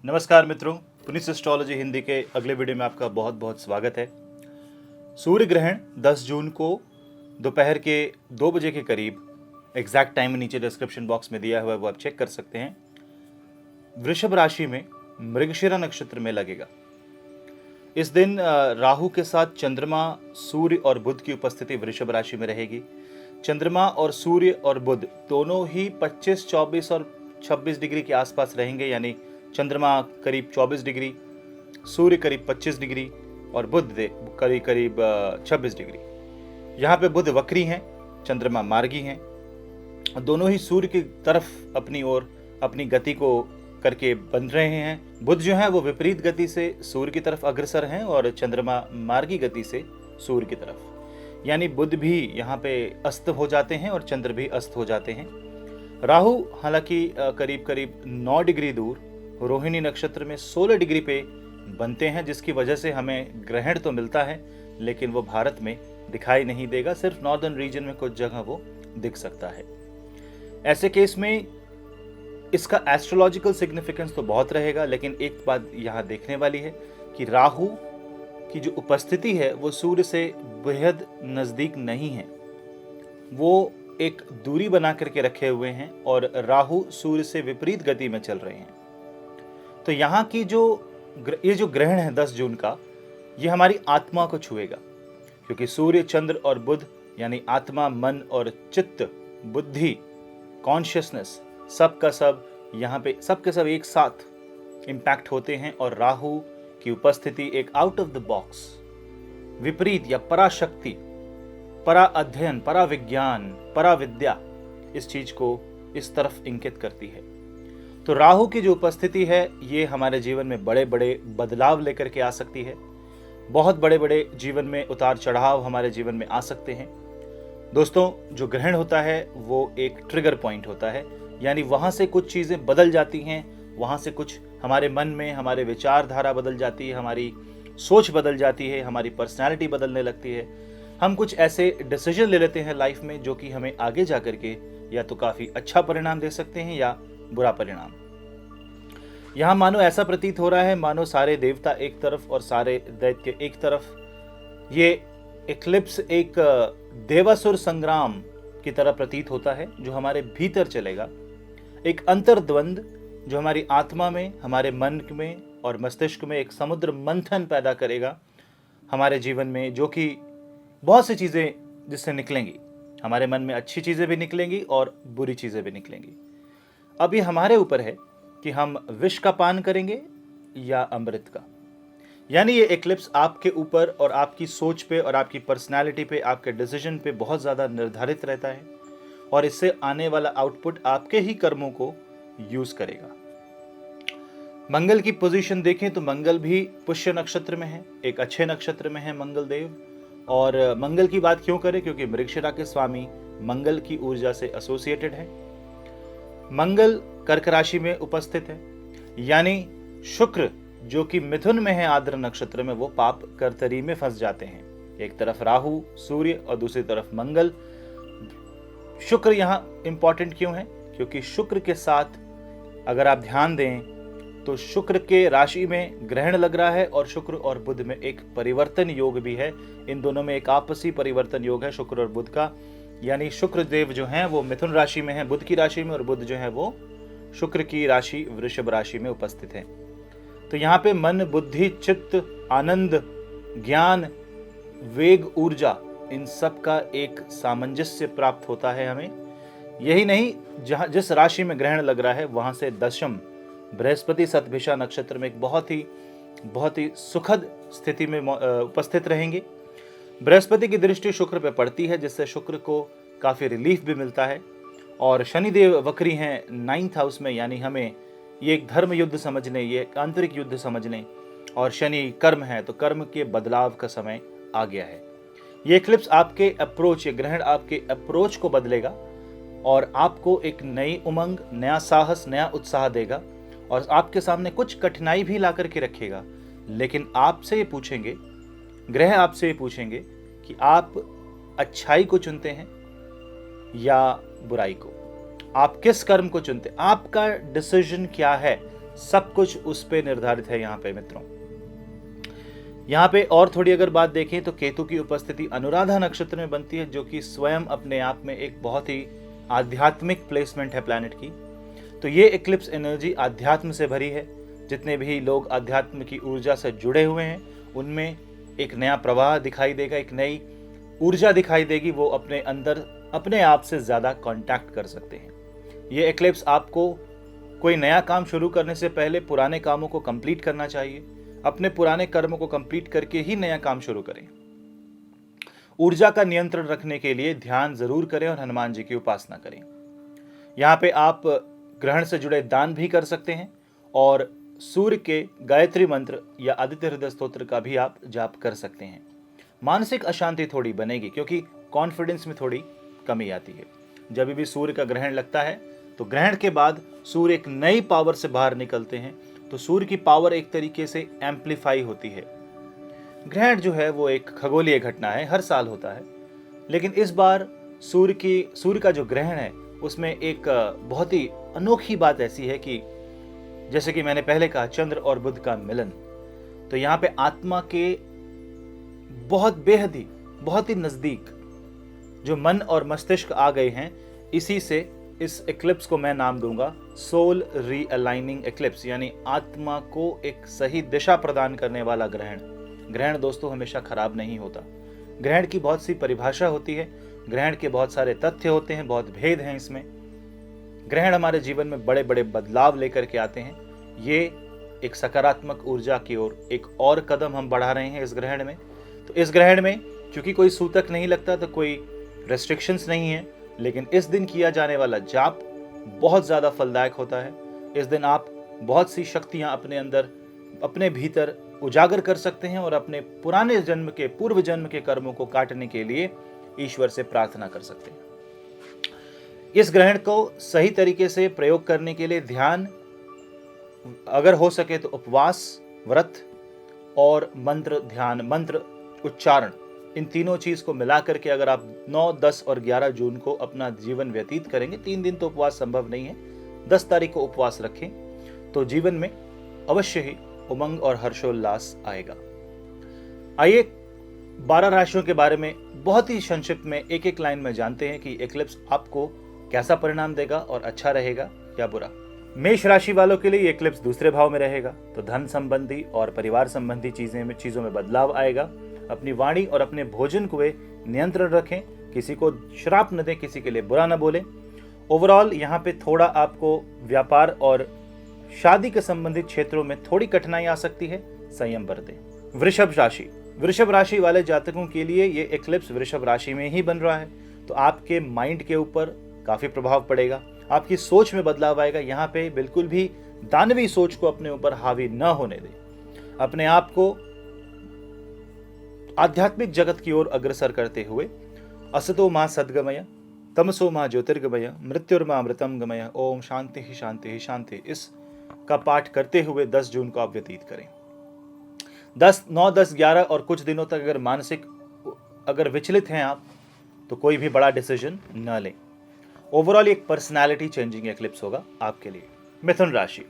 नमस्कार मित्रों, पुनीत एस्ट्रोलॉजी हिंदी के अगले वीडियो में आपका बहुत बहुत स्वागत है। सूर्य ग्रहण 10 जून को दोपहर के 2 बजे के करीब, एग्जैक्ट टाइम नीचे डिस्क्रिप्शन बॉक्स में दिया हुआ है, वो आप चेक कर सकते हैं। वृषभ राशि में मृगशिरा नक्षत्र में लगेगा। इस दिन राहु के साथ चंद्रमा, सूर्य और बुध की उपस्थिति वृषभ राशि में रहेगी। चंद्रमा और सूर्य और बुध दोनों ही 25, 24 और 26 डिग्री के आसपास रहेंगे, यानी चंद्रमा करीब 24 डिग्री, सूर्य करीब 25 डिग्री और बुध करीब करीब 26 डिग्री। यहाँ पे बुध वक्री हैं, चंद्रमा मार्गी हैं। दोनों ही सूर्य की तरफ अपनी ओर अपनी गति को करके बन रहे हैं। बुध जो है वो विपरीत गति से सूर्य की तरफ अग्रसर हैं और चंद्रमा मार्गी गति से सूर्य की तरफ, यानी बुध भी यहाँ पे अस्त हो जाते हैं और चंद्र भी अस्त हो जाते हैं। राहु हालांकि करीब करीब 9 डिग्री दूर रोहिणी नक्षत्र में 16 डिग्री पे बनते हैं, जिसकी वजह से हमें ग्रहण तो मिलता है लेकिन वो भारत में दिखाई नहीं देगा, सिर्फ नॉर्दर्न रीजन में कुछ जगह वो दिख सकता है। ऐसे केस में इसका एस्ट्रोलॉजिकल सिग्निफिकेंस तो बहुत रहेगा, लेकिन एक बात यहाँ देखने वाली है कि राहु की जो उपस्थिति है वो सूर्य से बेहद नज़दीक नहीं है, वो एक दूरी बना करके रखे हुए हैं और राहु सूर्य से विपरीत गति में चल रहे हैं। तो यहाँ की ये जो ग्रहण है 10 जून का, ये हमारी आत्मा को छुएगा, क्योंकि सूर्य, चंद्र और बुध यानी आत्मा, मन और चित्त, बुद्धि, कॉन्शियसनेस, सब का सब यहाँ पे सब के सब एक साथ इम्पैक्ट होते हैं। और राहु की उपस्थिति एक आउट ऑफ द बॉक्स, विपरीत या पराशक्ति, परा अध्ययन, परा विज्ञान, परा विद्या, इस चीज को इस तरफ इंगित करती है। तो राहु की जो उपस्थिति है ये हमारे जीवन में बड़े बड़े बदलाव लेकर के आ सकती है। बहुत बड़े बड़े जीवन में उतार चढ़ाव हमारे जीवन में आ सकते हैं। दोस्तों, जो ग्रहण होता है वो एक ट्रिगर पॉइंट होता है, यानी वहाँ से कुछ चीज़ें बदल जाती हैं, वहाँ से कुछ हमारे मन में, हमारे विचारधारा बदल जाती है, हमारी सोच बदल जाती है, हमारी पर्सनैलिटी बदलने लगती है। हम कुछ ऐसे डिसीजन ले लेते हैं लाइफ में जो कि हमें आगे जा करके या तो काफ़ी अच्छा परिणाम दे सकते हैं या बुरा परिणाम। यहाँ मानो ऐसा प्रतीत हो रहा है मानो सारे देवता एक तरफ और सारे दैत्य एक तरफ। ये इक्लिप्स एक देवासुर संग्राम की तरह प्रतीत होता है जो हमारे भीतर चलेगा, एक अंतर्द्वंद जो हमारी आत्मा में, हमारे मन में और मस्तिष्क में एक समुद्र मंथन पैदा करेगा हमारे जीवन में, जो कि बहुत सी चीज़ें जिससे निकलेंगी। हमारे मन में अच्छी चीज़ें भी निकलेंगी और बुरी चीज़ें भी निकलेंगी। अब ये हमारे ऊपर है कि हम विष का पान करेंगे या अमृत का। यानी ये एक्लिप्स आपके ऊपर और आपकी सोच पे और आपकी पर्सनालिटी पे, आपके डिसीजन पे बहुत ज़्यादा निर्धारित रहता है और इससे आने वाला आउटपुट आपके ही कर्मों को यूज करेगा। मंगल की पोजीशन देखें तो मंगल भी पुष्य नक्षत्र में है, एक अच्छे नक्षत्र में है मंगल देव। और मंगल की बात क्यों करें, क्योंकि मृगशिरा के स्वामी मंगल की ऊर्जा से एसोसिएटेड है। मंगल कर्क राशि में उपस्थित है, यानी शुक्र जो कि मिथुन में है आर्द्र नक्षत्र में, वो पाप कर्तरी में फंस जाते हैं। एक तरफ राहु सूर्य और दूसरी तरफ मंगल। शुक्र यहाँ इंपॉर्टेंट क्यों है, क्योंकि शुक्र के साथ अगर आप ध्यान दें तो शुक्र के राशि में ग्रहण लग रहा है और शुक्र और बुध में एक परिवर्तन योग भी है। इन दोनों में एक आपसी परिवर्तन योग है शुक्र और बुध का, यानी शुक्र देव जो हैं वो मिथुन राशि में हैं, बुध की राशि में, और बुध जो है वो शुक्र की राशि वृषभ राशि में उपस्थित हैं। तो यहाँ पे मन, बुद्धि, चित्त, आनंद, ज्ञान, वेग, ऊर्जा, इन सब का एक सामंजस्य प्राप्त होता है हमें। यही नहीं, जहाँ जिस राशि में ग्रहण लग रहा है वहाँ से दशम बृहस्पति सतभिषा नक्षत्र में एक बहुत ही सुखद स्थिति में उपस्थित रहेंगे। बृहस्पति की दृष्टि शुक्र पे पड़ती है, जिससे शुक्र को काफ़ी रिलीफ भी मिलता है। और शनिदेव वक्री हैं 9th हाउस में, यानी हमें ये एक धर्म युद्ध समझ लें, ये एक आंतरिक युद्ध समझ लें। और शनि कर्म है, तो कर्म के बदलाव का समय आ गया है। ये एक्लिप्स आपके अप्रोच, ये ग्रहण आपके अप्रोच को बदलेगा और आपको एक नई उमंग, नया साहस, नया उत्साह देगा और आपके सामने कुछ कठिनाई भी ला करके रखेगा। लेकिन आपसे ये पूछेंगे, ग्रह आपसे ये पूछेंगे कि आप अच्छाई को चुनते हैं या बुराई को, आप किस कर्म को चुनते हैं, आपका डिसीजन क्या है। सब कुछ उस पे निर्धारित है यहाँ पे मित्रों। यहाँ पे और थोड़ी अगर बात देखें तो केतु की उपस्थिति अनुराधा नक्षत्र में बनती है, जो कि स्वयं अपने आप में एक बहुत ही आध्यात्मिक प्लेसमेंट है प्लैनेट की। तो ये इक्लिप्स एनर्जी आध्यात्म से भरी है। जितने भी लोग आध्यात्म की ऊर्जा से जुड़े हुए हैं उनमें एक नया प्रवाह दिखाई देगा, एक नई ऊर्जा दिखाई देगी। वो अपने अंदर अपने आप से ज़्यादा कांटेक्ट कर सकते हैं। ये इक्लिप्स आपको कोई नया काम शुरू करने से पहले पुराने कामों को कंप्लीट करना चाहिए। अपने पुराने कर्मों को कंप्लीट करके ही नया काम शुरू करें। ऊर्जा का नियंत्रण रखने के लिए ध्यान जरूर करें और हनुमान जी की उपासना करें। यहाँ पे आप ग्रहण से जुड़े दान भी कर सकते हैं और सूर्य के गायत्री मंत्र या आदित्य हृदय स्तोत्र का भी आप जाप कर सकते हैं। मानसिक अशांति थोड़ी बनेगी क्योंकि कॉन्फिडेंस में थोड़ी कमी आती है। जब भी सूर्य का ग्रहण लगता है तो ग्रहण के बाद सूर्य एक नई पावर से बाहर निकलते हैं, तो सूर्य की पावर एक तरीके से एम्पलीफाई होती है। ग्रहण जो है वो एक खगोलीय घटना है, हर साल होता है, लेकिन इस बार सूर्य का जो ग्रहण है उसमें एक बहुत ही अनोखी बात ऐसी है कि जैसे कि मैंने पहले कहा, चंद्र और बुध का मिलन। तो यहाँ पे आत्मा के बेहद ही बहुत ही नजदीक जो मन और मस्तिष्क आ गए हैं, इसी से इस इक्लिप्स को मैं नाम दूंगा सोल रीअलाइनिंग इक्लिप्स, यानी आत्मा को एक सही दिशा प्रदान करने वाला ग्रहण। ग्रहण दोस्तों हमेशा खराब नहीं होता। ग्रहण की बहुत सी परिभाषा होती है, ग्रहण के बहुत सारे तथ्य होते हैं, बहुत भेद हैं इसमें। ग्रहण हमारे जीवन में बड़े बड़े बदलाव लेकर के आते हैं। ये एक सकारात्मक ऊर्जा की ओर एक और कदम हम बढ़ा रहे हैं इस ग्रहण में। तो इस ग्रहण में क्योंकि कोई सूतक नहीं लगता तो कोई रेस्ट्रिक्शंस नहीं है, लेकिन इस दिन किया जाने वाला जाप बहुत ज़्यादा फलदायक होता है। इस दिन आप बहुत सी शक्तियाँ अपने अंदर अपने भीतर उजागर कर सकते हैं और अपने पुराने जन्म के पूर्व जन्म के कर्मों को काटने के लिए ईश्वर से प्रार्थना कर सकते हैं। इस ग्रहण को सही तरीके से प्रयोग करने के लिए ध्यान, अगर हो सके तो उपवास, व्रत और मंत्र ध्यान, मंत्र उच्चारण, इन तीनों चीज को मिलाकर के अगर आप 9, 10 और 11 जून को अपना जीवन व्यतीत करेंगे, 3 दिन तो उपवास संभव नहीं है, 10 तारीख को उपवास रखें, तो जीवन में अवश्य ही उमंग और हर्षोल्लास आएगा। आइए 12 राशियों के बारे में बहुत ही संक्षिप्त में एक एक लाइन में जानते हैं कि एक्लिप्स आपको कैसा परिणाम देगा और अच्छा रहेगा या बुरा। मेष राशि वालों के लिए ये एक्लिप्स दूसरे भाव में रहेगा, तो धन संबंधी और परिवार संबंधी चीजों में बदलाव आएगा। अपनी वाणी और अपने भोजन को वे नियंत्रण रखें, किसी को श्राप न दें, किसी के लिए बुरा न बोलें। ओवरऑल यहाँ पे थोड़ा आपको व्यापार और शादी के संबंधित क्षेत्रों में थोड़ी कठिनाई आ सकती है, संयम बरतें। वृषभ राशि वाले जातकों के लिए ये एक्लिप्स वृषभ राशि में ही बन रहा है, तो आपके माइंड के ऊपर काफी प्रभाव पड़ेगा, आपकी सोच में बदलाव आएगा। यहाँ पे बिल्कुल भी दानवी सोच को अपने ऊपर हावी न होने दें। अपने आप को आध्यात्मिक जगत की ओर अग्रसर करते हुए असतो मां सद्गमय, तमसो मां ज्योतिर्गमय, मृत्युर्मा अमृतम गमय, ओम शांति ही शांति ही शांति, इस का पाठ करते हुए 10 जून को आप व्यतीत करें। 9, 10, 11 और कुछ दिनों तक अगर मानसिक विचलित हैं आप, तो कोई भी बड़ा डिसीजन न लें। ओवरऑल एक पर्सनालिटी चेंजिंग एक्लिप्स होगा आपके लिए। मिथुन राशि,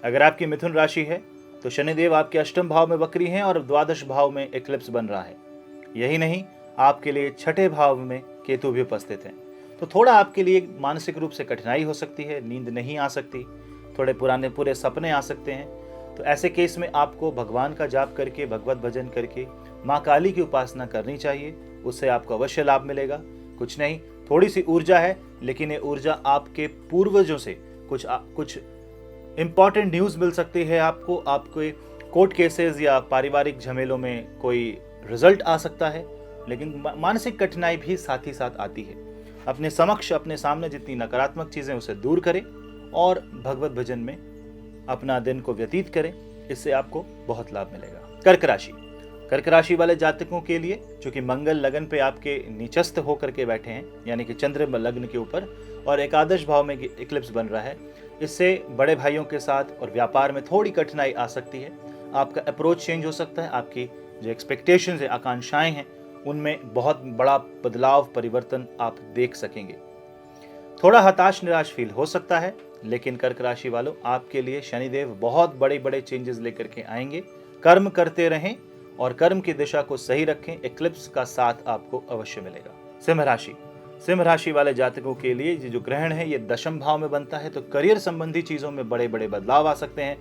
अगर आपकी मिथुन राशि है तो शनिदेव आपके अष्टम भाव में वक्री हैं और द्वादश भाव में एक्लिप्स बन रहा है। यही नहीं, आपके लिए छठे भाव में केतु भी उपस्थित हैं, तो थोड़ा आपके लिए मानसिक रूप से कठिनाई हो सकती है, नींद नहीं आ सकती, थोड़े पूरे सपने आ सकते हैं। तो ऐसे केस में आपको भगवान का जाप करके, भगवत भजन करके माँ काली की उपासना करनी चाहिए, उससे आपको अवश्य लाभ मिलेगा। कुछ नहीं, थोड़ी सी ऊर्जा है, लेकिन ये ऊर्जा आपके पूर्वजों से कुछ इंपॉर्टेंट न्यूज़ मिल सकती है आपको, आपके कोर्ट केसेस या पारिवारिक झमेलों में कोई रिजल्ट आ सकता है, लेकिन मानसिक कठिनाई भी साथ ही साथ आती है। अपने सामने जितनी नकारात्मक चीज़ें उसे दूर करें और भगवत भजन में अपना दिन को व्यतीत करें, इससे आपको बहुत लाभ मिलेगा। कर्क राशि वाले जातकों के लिए, चूंकि मंगल लगन पे आपके नीचस्थ होकर के बैठे हैं, यानी कि चंद्र लग्न के ऊपर, और एकादश भाव में इक्लिप्स बन रहा है, इससे बड़े भाइयों के साथ और व्यापार में थोड़ी कठिनाई आ सकती है। आपका अप्रोच चेंज हो सकता है, आपकी जो एक्सपेक्टेशंस है, आकांक्षाएं हैं, उनमें बहुत बड़ा बदलाव, परिवर्तन आप देख सकेंगे। थोड़ा हताश निराश फील हो सकता है, लेकिन कर्क राशि वालों, आपके लिए शनिदेव बहुत बड़े बड़े चेंजेस लेकर के आएंगे। कर्म करते रहें और कर्म की दिशा को सही रखें, एक्लिप्स का साथ आपको अवश्य मिलेगा। सिंह राशि, सिंह राशि वाले जातकों के लिए ये जो ग्रहण है ये दशम भाव में बनता है, तो करियर संबंधी चीजों में बड़े बड़े बदलाव आ सकते हैं।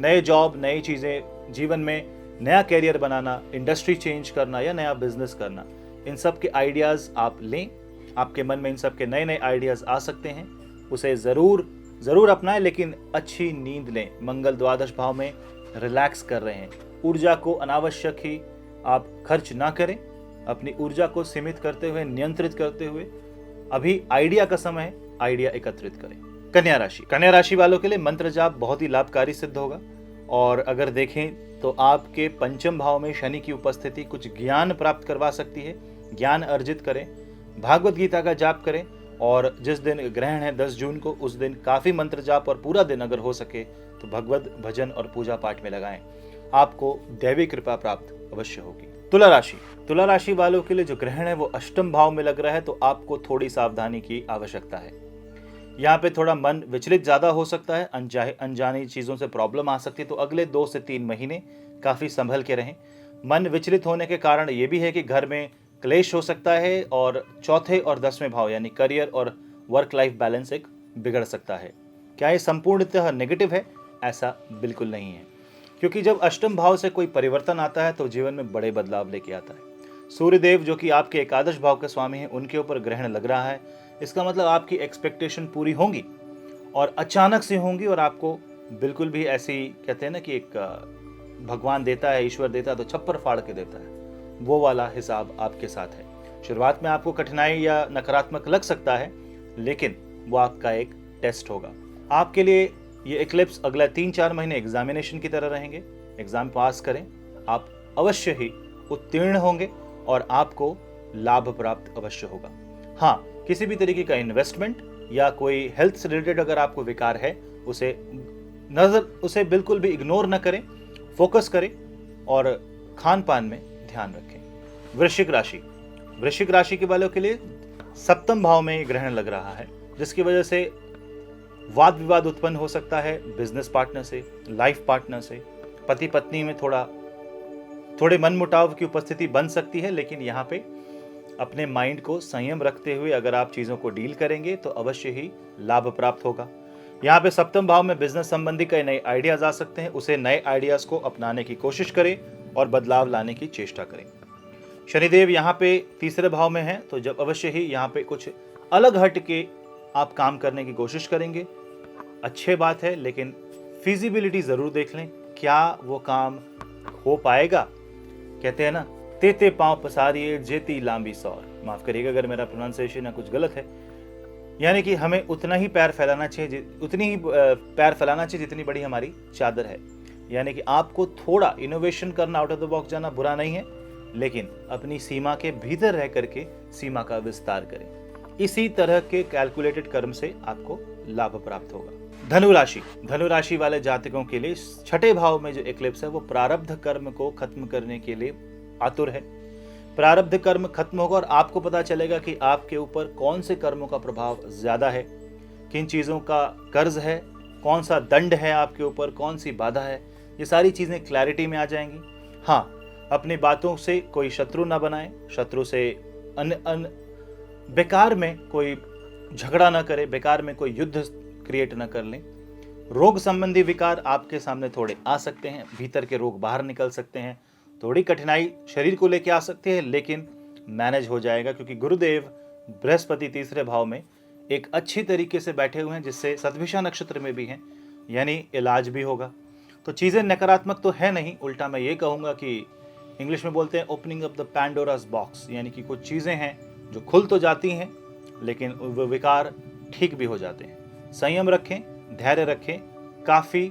नए जॉब, नई चीजें, जीवन में नया कैरियर बनाना, इंडस्ट्री चेंज करना या नया बिजनेस करना, इन सब के आइडियाज आप लें। आपके मन में इन सब के नए नए आइडियाज आ सकते हैं, उसे जरूर अपनाएं, लेकिन अच्छी नींद लें। मंगल द्वादश भाव में रिलैक्स कर रहे हैं, ऊर्जा को अनावश्यक ही आप खर्च ना करें। अपनी ऊर्जा को सीमित करते हुए, नियंत्रित करते हुए अभी आइडिया का समय है, आइडिया एकत्रित करें। कन्या राशि, कन्या राशि वालों के लिए मंत्र जाप बहुत ही लाभकारी सिद्ध होगा। और अगर देखें तो आपके पंचम भाव में शनि की उपस्थिति कुछ ज्ञान प्राप्त करवा सकती है। ज्ञान अर्जित करें, भागवत गीता का जाप करें, और जिस दिन ग्रहण है 10 जून को, उस दिन काफी मंत्र जाप और पूरा दिन अगर हो सके तो भगवत भजन और पूजा पाठ में लगाएं। आपको दैवी कृपा प्राप्त अवश्य होगी। तुला राशि, तुला राशि वालों के लिए जो ग्रहण है वो अष्टम भाव में लग रहा है, तो आपको थोड़ी सावधानी की आवश्यकता है। यहाँ पे थोड़ा मन विचलित ज्यादा हो सकता है, अनजानी चीजों से प्रॉब्लम आ सकती है, तो अगले 2 से 3 महीने काफी संभल के रहें। मन विचलित होने के कारण ये भी है कि घर में क्लेश हो सकता है, और चौथे और 10वें भाव यानी करियर और वर्क लाइफ बैलेंस एक बिगड़ सकता है। क्या ये संपूर्णतः नेगेटिव है? ऐसा बिल्कुल नहीं है, क्योंकि जब अष्टम भाव से कोई परिवर्तन आता है तो जीवन में बड़े बदलाव लेके आता है। सूर्यदेव जो कि आपके एकादश भाव के स्वामी हैं, उनके ऊपर ग्रहण लग रहा है। इसका मतलब आपकी एक्सपेक्टेशन पूरी होंगी और अचानक से होंगी, और आपको बिल्कुल भी ऐसी, कहते हैं ना कि एक भगवान देता है, ईश्वर देता है तो छप्पर फाड़ के देता है, वो वाला हिसाब आपके साथ है। शुरुआत में आपको कठिनाई या नकारात्मक लग सकता है, लेकिन वो आपका एक टेस्ट होगा। आपके लिए ये एक्लिप्स अगला 3-4 महीने एग्जामिनेशन की तरह रहेंगे। एग्जाम पास करें, आप अवश्य ही उत्तीर्ण होंगे और आपको लाभ प्राप्त अवश्य होगा। हाँ, किसी भी तरीके का इन्वेस्टमेंट या कोई हेल्थ से रिलेटेड अगर आपको विकार है, उसे बिल्कुल भी इग्नोर न करें, फोकस करें और खान पान में ध्यान रखें। वृश्चिक राशि, वृश्चिक राशि के वालों के लिए सप्तम भाव में ग्रहण लग रहा है, जिसकी वजह से वाद विवाद उत्पन्न हो सकता है बिजनेस पार्टनर से, लाइफ पार्टनर से, पति पत्नी में थोड़े मनमुटाव की उपस्थिति बन सकती है। लेकिन यहाँ पे अपने माइंड को संयम रखते हुए अगर आप चीजों को डील करेंगे तो अवश्य ही लाभ प्राप्त होगा। यहाँ पे सप्तम भाव में बिजनेस संबंधी कई नए आइडियाज आ सकते हैं, उसे नए आइडियाज को अपनाने की कोशिश करें और बदलाव लाने की चेष्टा करें। शनिदेव यहाँ पे तीसरे भाव में है, तो जब अवश्य ही यहाँ पे कुछ अलग हट के आप काम करने की कोशिश करेंगे, अच्छी बात है, लेकिन फिजिबिलिटी जरूर देख लें, क्या वो काम हो पाएगा। कहते हैं ना, तेते पांव पसारिए जेती लांबी सौर, माफ करिएगा अगर मेरा प्रोनाउंसिएशन या कुछ गलत है, यानी कि हमें उतना ही पैर फैलाना चाहिए जितनी बड़ी हमारी चादर है। यानी कि आपको थोड़ा इनोवेशन करना, आउट ऑफ द बॉक्स जाना बुरा नहीं है, लेकिन अपनी सीमा के भीतर रह करके सीमा का विस्तार करें। इसी तरह के कैलकुलेटेड कर्म से आपको लाभ प्राप्त होगा। धनु राशि, धनु राशि वाले जातकों के लिए छठे भाव में जो एक्लिप्स है वो प्रारब्ध कर्म को खत्म करने के लिए आतुर है। प्रारब्ध कर्म खत्म होगा और आपको पता चलेगा कि आपके ऊपर कौन से कर्मों का प्रभाव ज्यादा है, किन चीजों का कर्ज है, कौन सा दंड है आपके ऊपर, कौन सी बाधा है, ये सारी चीजें क्लैरिटी में आ जाएंगी। हाँ, अपनी बातों से कोई शत्रु ना बनाए, शत्रु से बेकार में कोई झगड़ा ना करे, बेकार में कोई युद्ध क्रिएट ना कर लें। रोग संबंधी विकार आपके सामने थोड़े आ सकते हैं, भीतर के रोग बाहर निकल सकते हैं, थोड़ी कठिनाई शरीर को लेके आ सकती है, लेकिन मैनेज हो जाएगा, क्योंकि गुरुदेव बृहस्पति तीसरे भाव में एक अच्छी तरीके से बैठे हुए हैं, जिससे सतभिषा नक्षत्र में भी हैं, यानी इलाज भी होगा। तो चीज़ें नकारात्मक तो है नहीं, उल्टा मैं ये कहूँगा कि इंग्लिश में बोलते हैं ओपनिंग अप द पैंडोरास बॉक्स, यानी कि कुछ चीज़ें हैं जो खुल तो जाती हैं लेकिन वो विकार ठीक भी हो जाते हैं। संयम रखें, धैर्य रखें, काफ़ी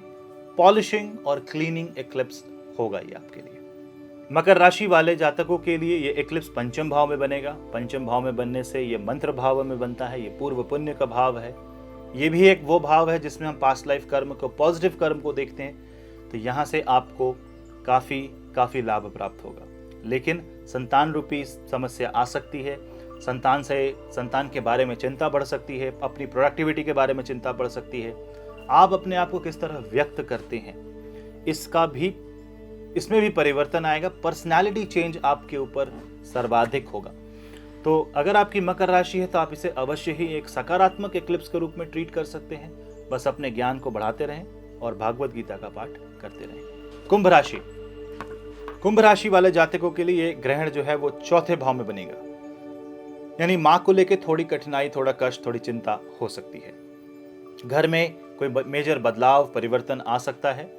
पॉलिशिंग और क्लीनिंग एक्लिप्स होगा ये आपके लिए। मकर राशि वाले जातकों के लिए ये एक्लिप्स पंचम भाव में बनेगा। पंचम भाव में बनने से ये मंत्र भाव में बनता है, ये पूर्व पुण्य का भाव है, ये भी एक वो भाव है जिसमें हम पास्ट लाइफ कर्म को, पॉजिटिव कर्म को देखते हैं। तो यहाँ से आपको काफ़ी लाभ प्राप्त होगा, लेकिन संतान रूपी समस्या आ सकती है। संतान के बारे में चिंता बढ़ सकती है, अपनी प्रोडक्टिविटी के बारे में चिंता बढ़ सकती है। आप अपने आप को किस तरह व्यक्त करते हैं इसमें भी परिवर्तन आएगा। पर्सनालिटी चेंज आपके ऊपर सर्वाधिक होगा। तो अगर आपकी मकर राशि है तो आप इसे अवश्य ही एक सकारात्मक एक्लिप्स के रूप में ट्रीट कर सकते हैं। बस अपने ज्ञान को बढ़ाते रहें और भागवत गीता का पाठ करते रहें। कुंभ राशि वाले जातकों के लिए ग्रहण जो है वो चौथे भाव में बनेगा, यानी मां को लेकर थोड़ी कठिनाई, थोड़ा कष्ट, थोड़ी चिंता हो सकती है। घर में कोई मेजर बदलाव, परिवर्तन आ सकता है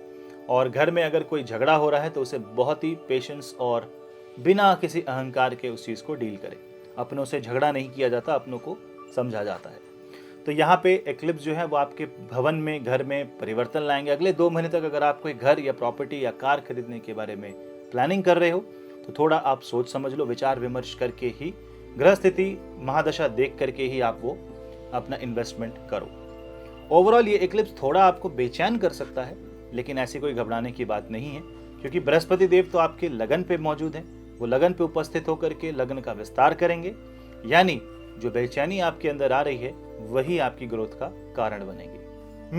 और घर में अगर कोई झगड़ा हो रहा है तो उसे बहुत ही पेशेंस और बिना किसी अहंकार के उस चीज़ को डील करें। अपनों से झगड़ा नहीं किया जाता, अपनों को समझा जाता है। तो यहाँ पे एक्लिप्स जो है वो आपके भवन में, घर में परिवर्तन लाएंगे। अगले 2 महीने तक अगर आप कोई घर या प्रॉपर्टी या कार खरीदने के बारे में प्लानिंग कर रहे हो तो थोड़ा आप सोच समझ लो, विचार विमर्श करके ही, ग्रह स्थिति महादशा देख करके ही आप वो अपना इन्वेस्टमेंट करो। ओवरऑल ये एक्लिप्स थोड़ा आपको बेचैन कर सकता है, लेकिन ऐसी कोई घबराने की बात नहीं है, क्योंकि बृहस्पति देव तो आपके लगन पे मौजूद हैं। वो लगन पे उपस्थित होकर के लगन का विस्तार करेंगे, यानी जो बेचैनी आपके अंदर आ रही है वही आपकी ग्रोथ का कारण बनेगी।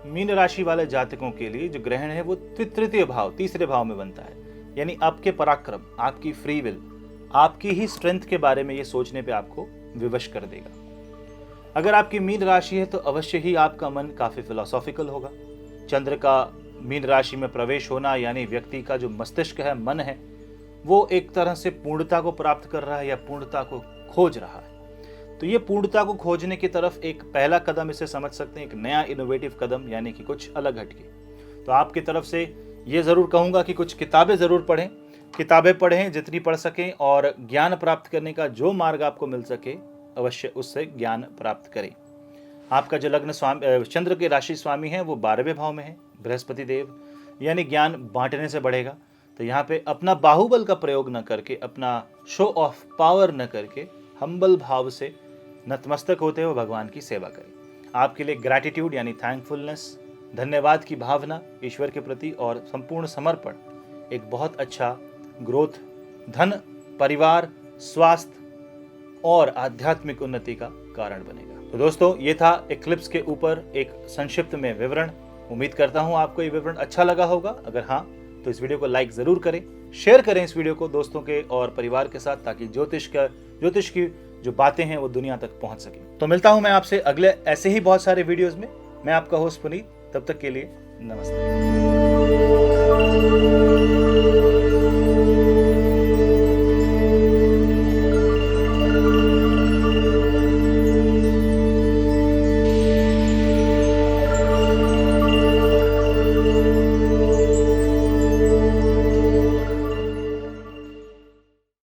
मीन राशि वाले जातकों के लिए जो ग्रहण है वो तृतीय भाव, तीसरे भाव में बनता है, यानी आपके पराक्रम, आपकी फ्री विल, आपकी ही स्ट्रेंथ के बारे में ये सोचने पे आपको विवश कर देगा। अगर आपकी मीन राशि है तो अवश्य ही आपका मन काफी फिलोसॉफिकल होगा। चंद्र का मीन राशि में प्रवेश होना, यानी व्यक्ति का जो मस्तिष्क है, मन है, वो एक तरह से पूर्णता को प्राप्त कर रहा है या पूर्णता को खोज रहा है। तो ये पूर्णता को खोजने की तरफ एक पहला कदम इसे समझ सकते हैं, एक नया इनोवेटिव कदम, यानी कि कुछ अलग हटके। तो आपकी तरफ से ये जरूर कहूंगा कि कुछ किताबें जरूर पढ़ें, किताबें पढ़ें जितनी पढ़ सकें, और ज्ञान प्राप्त करने का जो मार्ग आपको मिल सके अवश्य उससे ज्ञान प्राप्त करें। आपका जो लग्न स्वामी, चंद्र के राशि स्वामी है, वो 12वें भाव में है, बृहस्पति देव, यानी ज्ञान बांटने से बढ़ेगा। तो यहाँ पे अपना बाहुबल का प्रयोग न करके, अपना शो ऑफ पावर न करके, हम्बल भाव से नतमस्तक होते हुए भगवान की सेवा करें। आपके लिए ग्रैटिट्यूड यानी थैंकफुलनेस, धन्यवाद की भावना ईश्वर के प्रति और संपूर्ण समर्पण एक बहुत अच्छा ग्रोथ, धन, परिवार, स्वास्थ्य और आध्यात्मिक उन्नति का कारण बनेगा। तो दोस्तों, ये था एक्लिप्स के ऊपर एक संक्षिप्त में विवरण। उम्मीद करता हूँ आपको ये विवरण अच्छा लगा होगा। अगर हाँ तो इस वीडियो को लाइक जरूर करें, शेयर करें इस वीडियो को दोस्तों के और परिवार के साथ, ताकि ज्योतिष की जो बातें हैं वो दुनिया तक पहुंच सके। तो मिलता हूं मैं आपसे अगले ऐसे ही बहुत सारे वीडियोस में। मैं आपका होस्ट पुनीत, तब तक के लिए नमस्ते।